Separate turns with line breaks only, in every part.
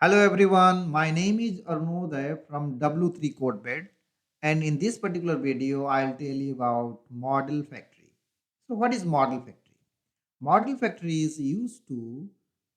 Hello everyone, my name is Arunodaya from W3 Codebed, and in this particular video I'll tell you about Model Factory. So what is Model Factory? Model Factory is used to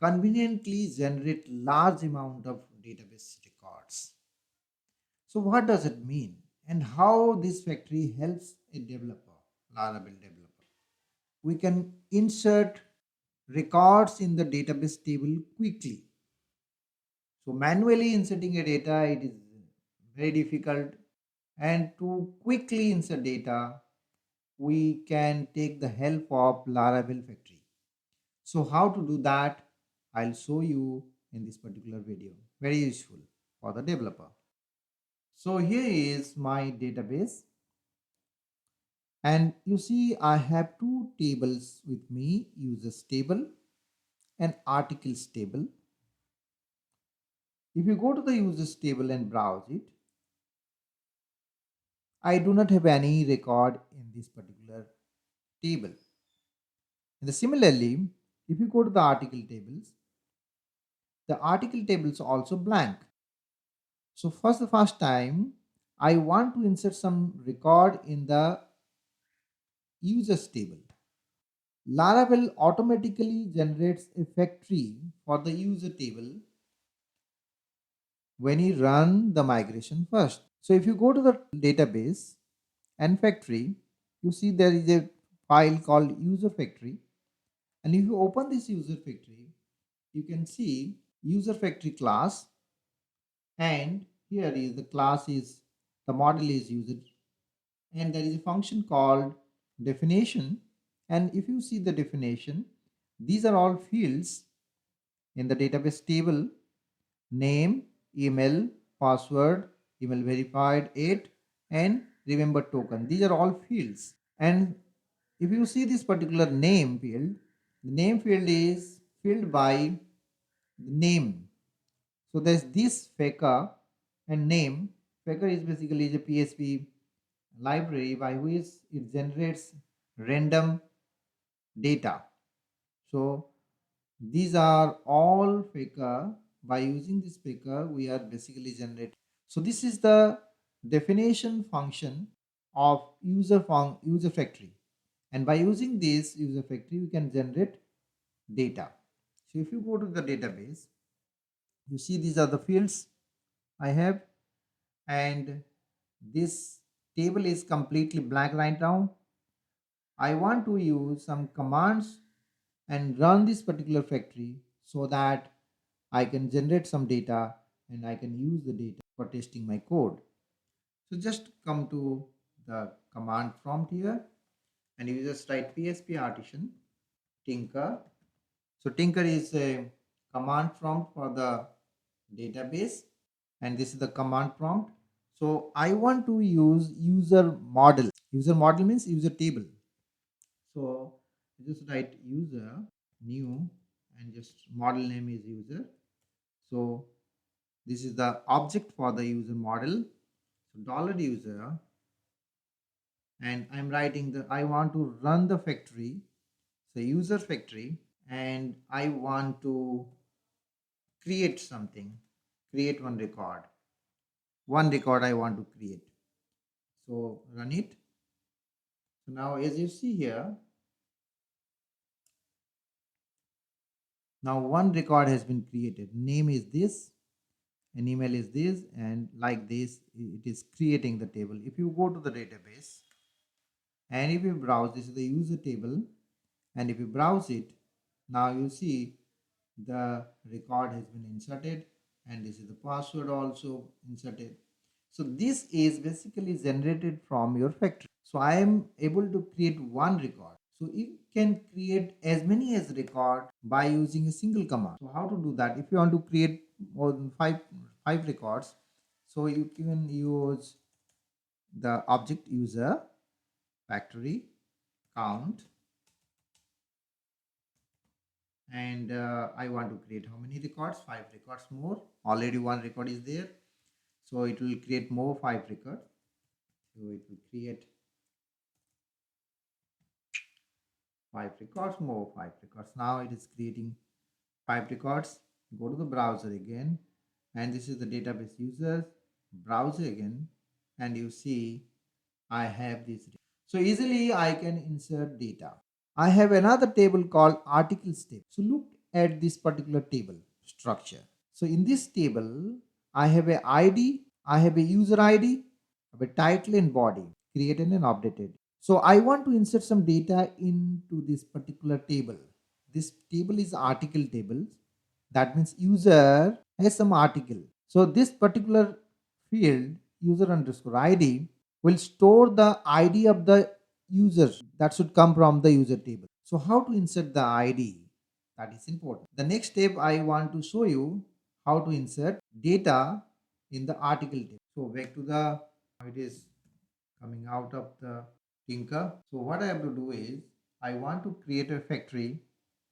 conveniently generate large amount of database records. So what does it mean and how this factory helps a developer, Laravel developer? We can insert records in the database table quickly. So manually inserting a data, it is very difficult. And to quickly insert data, we can take the help of Laravel Factory. So how to do that, I'll show you in this particular video. Very useful for the developer. So here is my database. And you see I have two tables with me, users table and articles table. If you go to the users table and browse it, I do not have any record in this particular table. And similarly, if you go to the article tables, the article table is also blank. So the first time, I want to insert some record in the users table. Laravel automatically generates a factory for the user table when you run the migration first. So if you go to the database and factory, you see there is a file called user factory. And if you open this user factory, you can see user factory class, and here is the class is the model is user, and there is a function called definition. And if you see the definition, these are all fields in the database table: name, email, password, email verified 8, and remember token. These are all fields. And if you see this particular name field, the name field is filled by the name. So there's this Faker and name. Faker is basically a PHP library by which it generates random data. So these are all Faker. By using this Faker, we are basically generating. So this is the definition function of user factory. And by using this user factory, we can generate data. So if you go to the database, you see these are the fields I have, and this table is completely blank right now. I want to use some commands and run this particular factory so that I can generate some data and I can use the data for testing my code. So just come to the command prompt here, and you just write PHP artisan tinker. So tinker is a command prompt for the database, and this is the command prompt. So I want to use user model. User model means user table. So just write user new, and just model name is user. So this is the object for the user model. So dollar user, and I'm writing the I want to run the factory, so user factory, and I want to create something, create one record I want to create. So run it. So now as you see here, now one record has been created. Name is this, an email is this, and like this it is creating the table. If you go to the database and if you browse, this is the user table, and if you browse it, now you see the record has been inserted, and this is the password also inserted. So this is basically generated from your factory. So I am able to create one record. So you can create as many as record by using a single command. So how to do that? If you want to create more than five records, so you can use the object user factory count, and I want to create how many records? 5 records more. Already one record is there, so it will create more 5 records. So it will create 5 records. Now it is creating 5 records. Go to the browser again, and this is the database users. Browse again, and you see I have this. So easily I can insert data. I have another table called articles table. So look at this particular table structure. So in this table, I have a ID, I have a user ID, I have a title and body, created and updated. So I want to insert some data into this particular table. This table is article tables. That means user has some article. So this particular field, user underscore ID, will store the ID of the user that should come from the user table. So how to insert the ID? That is important. The next step I want to show you how to insert data in the article table. So back to the, it is coming out of the Tinker. So what I have to do is I want to create a factory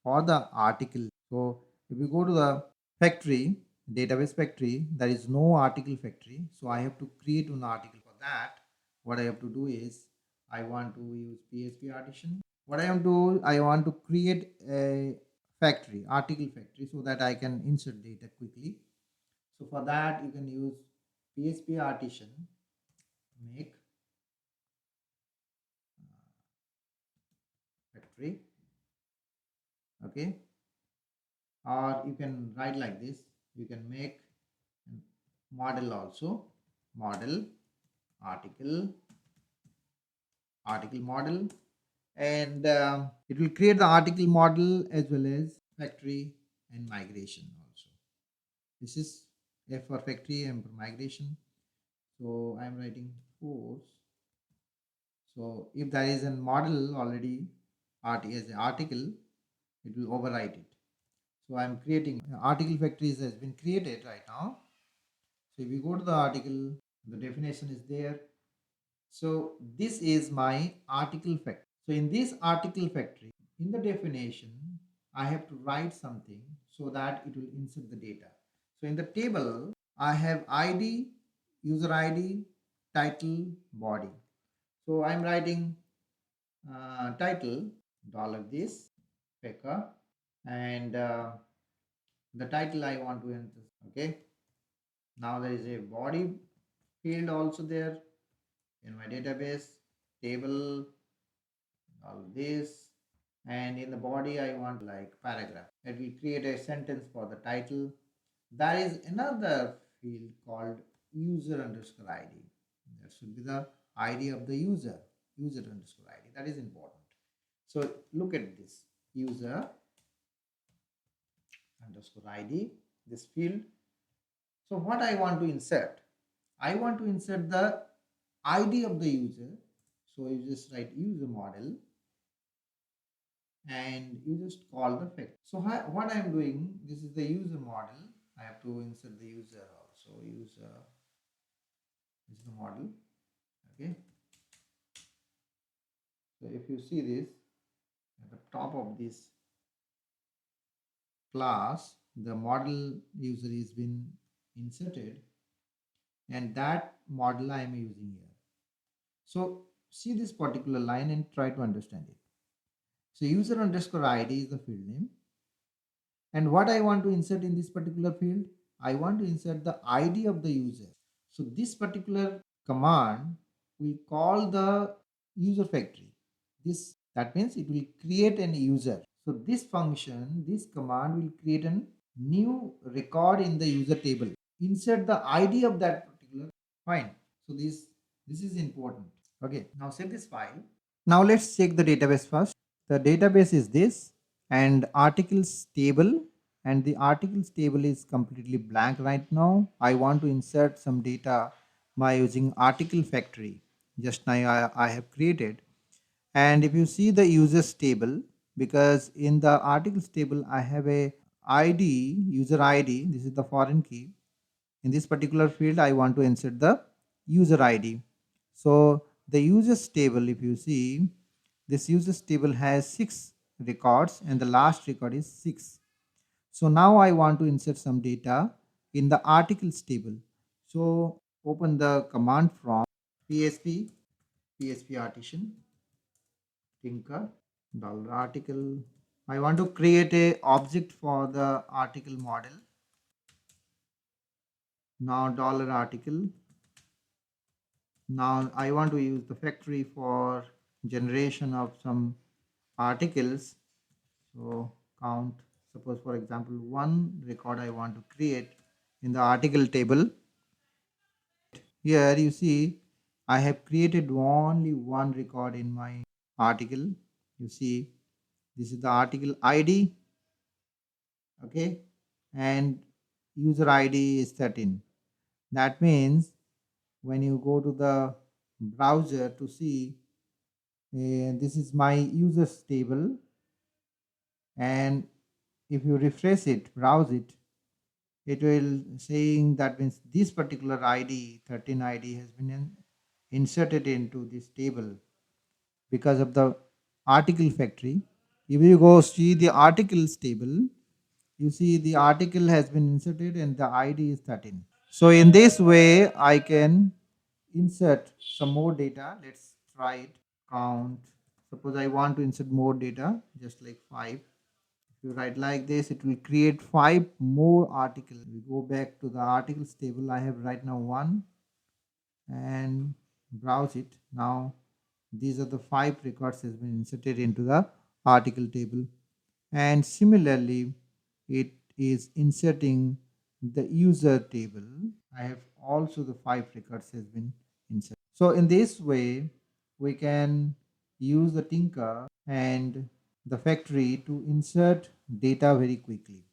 for the article. So if you go to the factory, database factory, there is no article factory. So I have to create an article. For that, what I have to do is I want to use PHP artisan. What I am do, I want to create a factory, article factory, so that I can insert data quickly. So for that, you can use PHP artisan make factory. Okay, or you can write like this. You can make model also, model article model, and it will create the article model as well as factory and migration also. This is F for factory and for migration. So I am writing force. So if there is a model already as an article, it will overwrite it. So I am creating article factories has been created right now. So if you go to the article, the definition is there. So this is my article factory. So in this article factory, in the definition, I have to write something so that it will insert the data. So in the table, I have ID, user ID, title, body. So I'm writing title $this Pekka, and the title I want to enter. Okay. Now there is a body field also there in my database table, all this, and in the body I want like paragraph. It will create a sentence for the title. There is another field called user underscore ID. That should be the ID of the user, user underscore ID. That is important. So look at this user underscore ID, this field. So what I want to insert? I want to insert the ID of the user. So you just write user model and you just call the factory. So what I am doing, this is the user model. I have to insert the user also. User is the model. Okay. So if you see this at the top of this class, the model user is been inserted, and that model I am using here. So see this particular line and try to understand it. So user underscore ID is the field name. And what I want to insert in this particular field, I want to insert the ID of the user. So this particular command will call the user factory. That means it will create an user. So this function, this command will create a new record in the user table. Insert the ID of that particular. Fine. So this is important. Okay. Now save this file. Now let's check the database first. The database is this and articles table, and the articles table is completely blank right now. I want to insert some data by using article factory. Just now I have created. And if you see the users table, because in the articles table I have a ID, user ID, this is the foreign key. In this particular field I want to insert the user ID. So the users table, if you see, this users table has 6 records and the last record is 6. So now I want to insert some data in the articles table. So open the command from PHP artisan Tinker $article. I want to create a object for the article model. Now dollar article. Now I want to use the factory for generation of some articles. So count, suppose for example, one record I want to create in the article table. Here you see I have created only one record in my article. You see this is the article ID, okay, and user ID is 13. That means when you go to the browser to see, this is my users table, and if you refresh it, browse it, it will saying that means this particular ID 13 ID has been inserted into this table because of the article factory. If you go see the articles table, you see the article has been inserted and the ID is 13. So in this way I can insert some more data. Let's try it. Count, suppose I want to insert more data, just like 5. If you write like this, it will create 5 more articles. We go back to the articles table. I have right now 1 and browse it. Now these are the 5 records has been inserted into the article table, and similarly it is inserting the user table. I have also the 5 records has been inserted. So in this way we can use the Tinker and the factory to insert data very quickly.